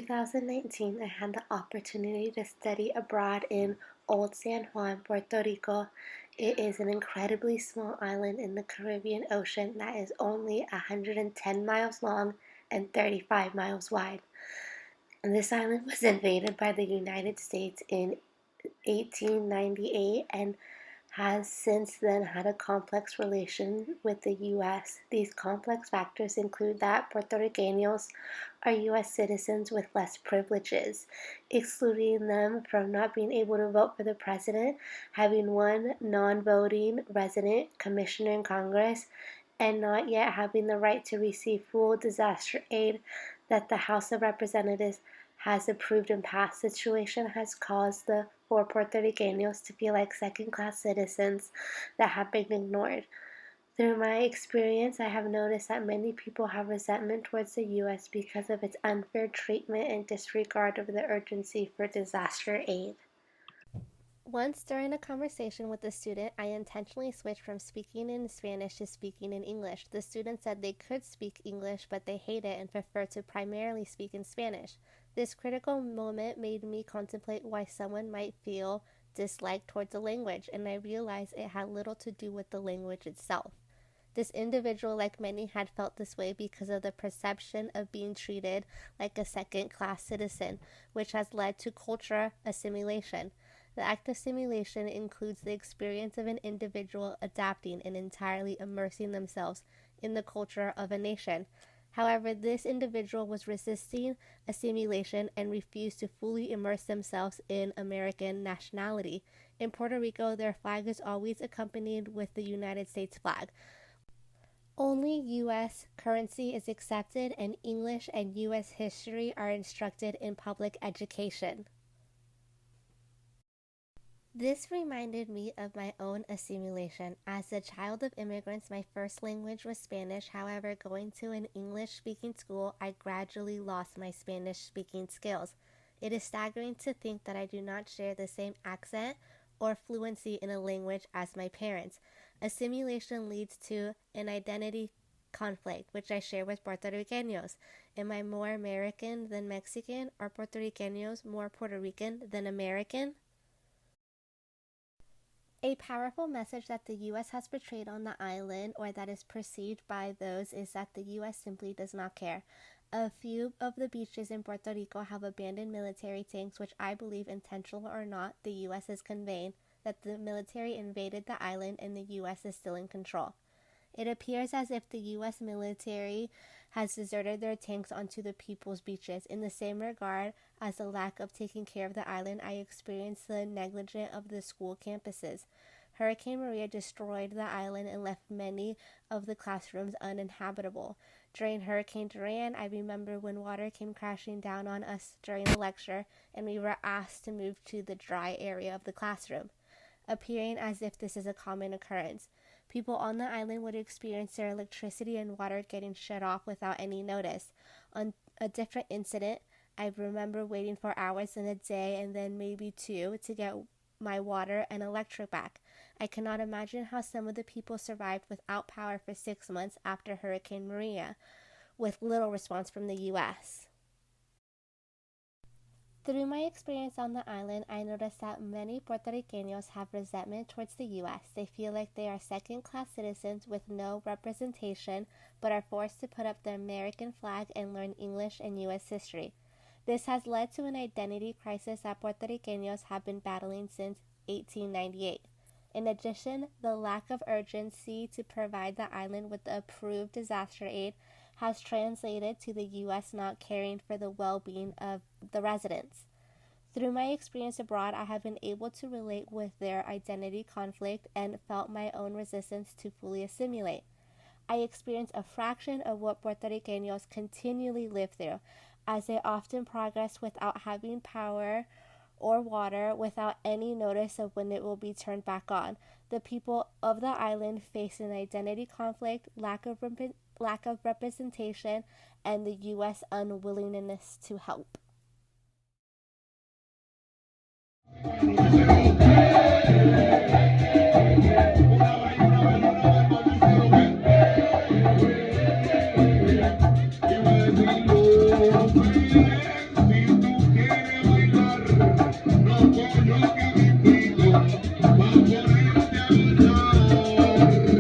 2019, I had the opportunity to study abroad in Old San Juan, Puerto Rico. It is an incredibly small island in the Caribbean Ocean that is only 110 miles long and 35 miles wide. And this island was invaded by the United States in 1898 and has since then had a complex relation with the U.S. These complex factors include that Puerto Ricanos are U.S. citizens with less privileges, excluding them from not being able to vote for the president, having one non-voting resident commissioner in Congress, and not yet having the right to receive full disaster aid that the House of Representatives has approved and passed. Situation has caused the four Puerto Ricanos to feel like second-class citizens that have been ignored. Through my experience, I have noticed that many people have resentment towards the U.S. because of its unfair treatment and disregard of the urgency for disaster aid. Once during a conversation with a student, I intentionally switched from speaking in Spanish to speaking in English. The student said they could speak English, but they hate it and prefer to primarily speak in Spanish. This critical moment made me contemplate why someone might feel dislike towards the language, and I realized it had little to do with the language itself. This individual, like many, had felt this way because of the perception of being treated like a second-class citizen, which has led to cultural assimilation. The act of assimilation includes the experience of an individual adapting and entirely immersing themselves in the culture of a nation. However, this individual was resisting assimilation and refused to fully immerse themselves in American nationality. In Puerto Rico, their flag is always accompanied with the United States flag. Only U.S. currency is accepted, and English and U.S. history are instructed in public education. This reminded me of my own assimilation. As a child of immigrants, my first language was Spanish. However, going to an English-speaking school, I gradually lost my Spanish-speaking skills. It is staggering to think that I do not share the same accent or fluency in a language as my parents. Assimilation leads to an identity conflict, which I share with Puerto Ricanos. Am I more American than Mexican? Are Puerto Ricanos more Puerto Rican than American? A powerful message that the U.S. has portrayed on the island, or that is perceived by those, is that the U.S. simply does not care. A few of the beaches in Puerto Rico have abandoned military tanks, which I believe, intentional or not, the U.S. is conveying that the military invaded the island and the U.S. is still in control. It appears as if the U.S. military has deserted their tanks onto the people's beaches. In the same regard as the lack of taking care of the island, I experienced the negligence of the school campuses. Hurricane Maria destroyed the island and left many of the classrooms uninhabitable. During Hurricane Duran, I remember when water came crashing down on us during the lecture and we were asked to move to the dry area of the classroom, appearing as if this is a common occurrence. People on the island would experience their electricity and water getting shut off without any notice. On a different incident, I remember waiting for hours in a day and then maybe two to get my water and electric back. I cannot imagine how some of the people survived without power for 6 months after Hurricane Maria, with little response from the U.S. Through my experience on the island, I noticed that many Puerto Ricanos have resentment towards the U.S. They feel like they are second-class citizens with no representation, but are forced to put up the American flag and learn English and U.S. history. This has led to an identity crisis that Puerto Ricanos have been battling since 1898. In addition, the lack of urgency to provide the island with the approved disaster aid has translated to the U.S. not caring for the well-being of the residents. Through my experience abroad, I have been able to relate with their identity conflict and felt my own resistance to fully assimilate. I experienced a fraction of what Puerto Ricanos continually live through, as they often progress without having power or water, without any notice of when it will be turned back on. The people of the island face an identity conflict, lack of representation, and the U.S. unwillingness to help.